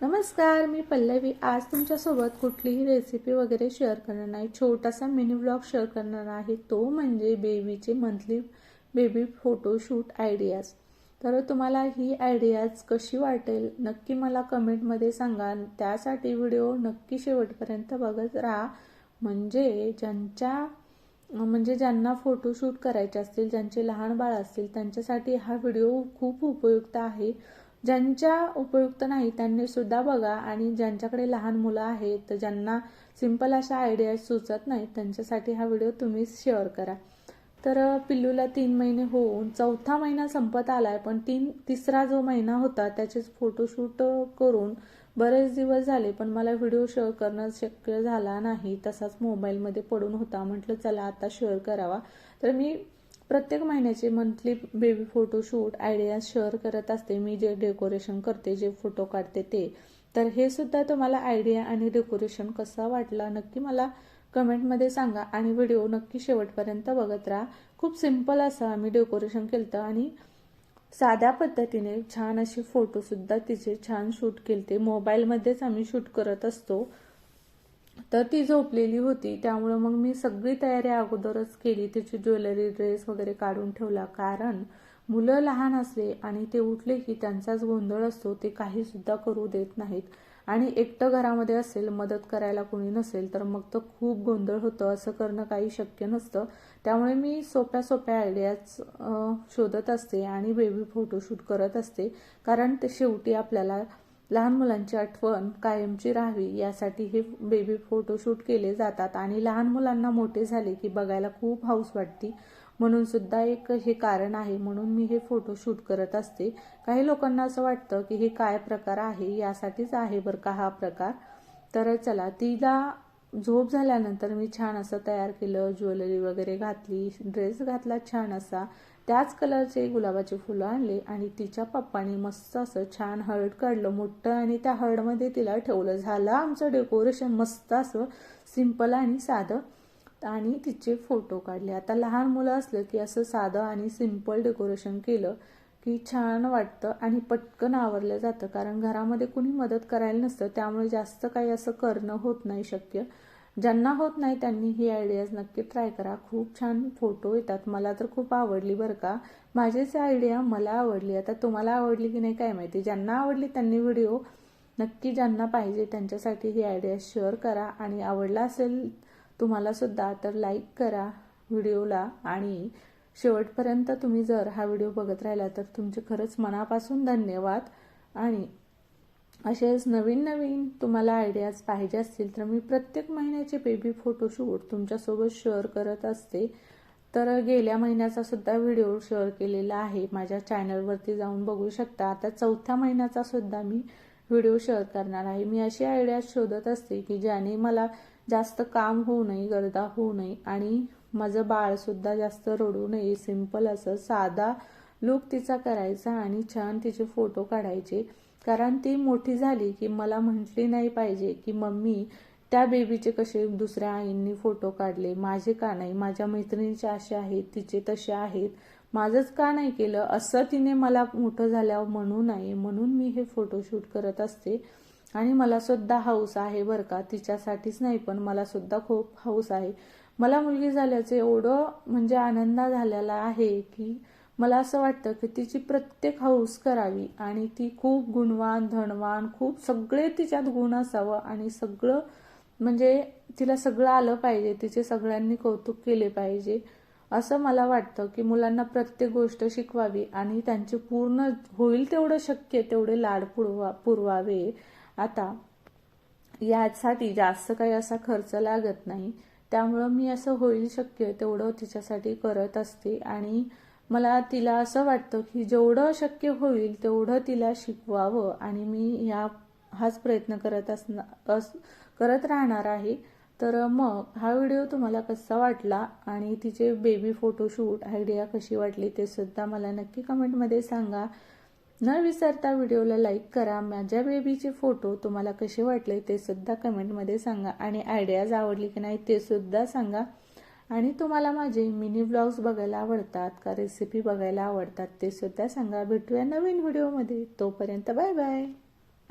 नमस्कार, मी पल्लवी. आज तुमच्यासोबत कुठलीही रेसिपी वगैरे शेअर करणार नाही. छोटासा मिनी व्लॉग शेअर करणार आहे. तो म्हणजे बेबीचे मंथली बेबी फोटोशूट आयडियाज. तर तुम्हाला ही आयडियाज कशी वाटेल नक्की मला कमेंटमध्ये सांगा. त्यासाठी व्हिडिओ नक्की शेवटपर्यंत बघत राहा. ज्यांना फोटोशूट करायचे असतील, ज्यांचे लहान बाळ असतील, त्यांच्यासाठी हा व्हिडिओ खूप उपयुक्त आहे. ज्यांच्या उपयुक्त नाही त्यांनी सुद्धा बघा, आणि ज्यांच्याकडे लहान मुलं आहेत तर ज्यांना सिंपल अशा आयडिया सुचत नाहीत त्यांच्यासाठी हा व्हिडिओ तुम्ही शेअर करा. तर पिल्लूला 3 महिने होऊन 4था महिना संपत आलाय, पण तिसरा जो महिना होता त्याचेच फोटोशूट करून बरेच दिवस झाले, पण मला व्हिडिओ शेअर करणं शक्य झाला नाही. तसाच मोबाईलमध्ये पडून होता. म्हटलं चला आता शेअर करावा. तर मी प्रत्येक महिन्याचे monthly baby photoshoot idea share करत असते. मी जे डेकोरेशन करते, जे फोटो काढते ते. तर हे सुद्धा तुम्हाला आयडिया आणि डेकोरेशन कसा वाटला नक्की मला कमेंटमध्ये सांगा, आणि व्हिडिओ नक्की शेवटपर्यंत बघत राहा. खूप सिंपल असं आम्ही डेकोरेशन केलं आणि साध्या पद्धतीने छान असे फोटोसुद्धा तिचे छान शूट केलते. मोबाईलमध्येच आम्ही शूट करत असतो. तर ती झोपलेली होती, त्यामुळे मग मी सगळी तयारी अगोदरच केली. तिची ज्वेलरी, ड्रेस वगैरे काढून ठेवला, कारण मुलं लहान असले आणि ते उठले की त्यांचाच गोंधळ असतो. ते काही सुद्धा करू देत नाहीत, आणि एकटं घरामध्ये असेल, मदत करायला कोणी नसेल तर मग तर खूप गोंधळ होतं. असं करणं काही शक्य नसतं. त्यामुळे मी सोप्या सोप्या आयडियाज शोधत असते आणि बेबी फोटोशूट करत असते, कारण ते शेवटी आपल्याला लहान मुलांची आठवण कायमची राहावी यासाठी हे बेबी फोटोशूट केले जातात. आणि लहान मुलांना मोठे झाले की बघायला खूप हौस वाटते, म्हणून सुद्धा एक हे कारण आहे. म्हणून मी हे फोटोशूट करत असते. काही लोकांना असं वाटतं की हे काय प्रकार आहे, यासाठीच आहे बरं का हा प्रकार. तर चला, तिला झोप झाल्यानंतर मी छान असं तयार केलं, ज्वेलरी वगैरे घातली, ड्रेस घातला छान असा. त्याच कलरचे गुलाबाचे फुलं आणले आणि तिच्या पप्पाने मस्त असं छान हर्ट काढलं मोठं, आणि त्या हर्टमध्ये तिला ठेवलं. झालं आमचं डेकोरेशन मस्त असं सिंपल आणि साधं, आणि तिचे फोटो काढले. आता लहान मुलं असलं की असं साधं आणि सिंपल डेकोरेशन केलं की छान वाटतं आणि पटकन आवरलं जातं, कारण घरामध्ये कुणी मदत करायला नसतं. त्यामुळे जास्त काही असं करणं होत नाही शक्य. ज्यांना होत नाही त्यांनी ही आयडियाज नक्की ट्राय करा. खूप छान फोटो येतात. मला तर खूप आवडली बरं का. माझीच आयडिया मला आवडली. आता तुम्हाला आवडली की नाही काय माहिती. ज्यांना आवडली त्यांनी व्हिडिओ नक्की, ज्यांना पाहिजे त्यांच्यासाठी ही आयडिया शेअर करा. आणि आवडला असेल तुम्हाला सुद्धा तर लाईक करा व्हिडिओला. आणि शेवटपर्यंत तुम्ही जर हा व्हिडिओ बघत राहिला तर तुमचे खरंच मनापासून धन्यवाद. आणि असेच नवीन नवीन तुम्हाला आयडियाज पाहिजे असतील तर मी प्रत्येक महिन्याचे बेबी फोटोशूट तुमच्यासोबत शेअर करत असते. तर गेल्या महिन्याचा सुद्धा व्हिडिओ शेअर केलेला आहे, माझ्या चॅनलवरती जाऊन बघू शकता. आता 4थ्या महिन्याचा सुद्धा मी व्हिडिओ शेअर करणार आहे. मी अशी आयडियाज शोधत असते की ज्याने मला जास्त काम होऊ नये, गर्दा होऊ नये, आणि माझं बाळसुद्धा जास्त रडू नये. सिंपल असं साधा लुक तिचा करायचा आणि छान तिचे फोटो काढायचे. कारण ती मोठी झाली की मला म्हटली नाही पाहिजे की मम्मी त्या बेबीचे कसे दुसऱ्या आईंनी फोटो काढले, माझे का नाही, माझ्या मैत्रिणीचे असे आहेत, तिचे तसे आहेत, माझंच का नाही केलं, असं तिने मला मोठं झाल्यावर म्हणू नये. म्हणून मी हे फोटोशूट करत असते. आणि मला सुद्धा हौस आहे बरं का, तिच्यासाठीच नाही पण मला सुद्धा खूप हौस आहे. मला मुलगी झाल्याचे एवढं आनंद झालेला आहे की मला असं वाटतं की तिची प्रत्येक हौस करावी, आणि ती खूप गुणवान, धनवान, खूप सगळे तिच्यात गुण असावं, आणि सगळं तिला सगळं आलं पाहिजे, तिचे सगळ्यांनी कौतुक केले पाहिजे. असं मला वाटतं की मुलांना प्रत्येक गोष्ट शिकवावी आणि त्यांचे पूर्ण होईल तेवढं शक्य तेवढे लाड पुरवावे. आता यासाठी जास्त काही असा खर्च लागत नाही, त्यामुळं मी असं होईल शक्य तेवढं तिच्यासाठी करत असते. आणि मला तिला असं वाटतं की जेवढं शक्य होईल तेवढं तिला शिकवावं, आणि मी हाच प्रयत्न करत राहणार आहे. तर मग हा व्हिडिओ तुम्हाला कसा वाटला आणि तिचे बेबी फोटोशूट आयडिया कशी वाटली ते सुद्धा मला नक्की कमेंटमध्ये सांगा. न विसरता व्हिडिओला लाईक करा. माझ्या बेबीचे फोटो तुम्हाला कसे वाटले ते सुद्धा कमेंटमध्ये सांगा, आणि आयडियाज आवडली की नाही ते सुद्धा सांगा. आणि तुम्हाला माझे मिनी व्लॉग्स बघायला आवडतात का, रेसिपी बघायला आवडतात ते सुद्धा सांगा. भेटूया नवीन व्हिडिओमध्ये. तोपर्यंत बाय बाय.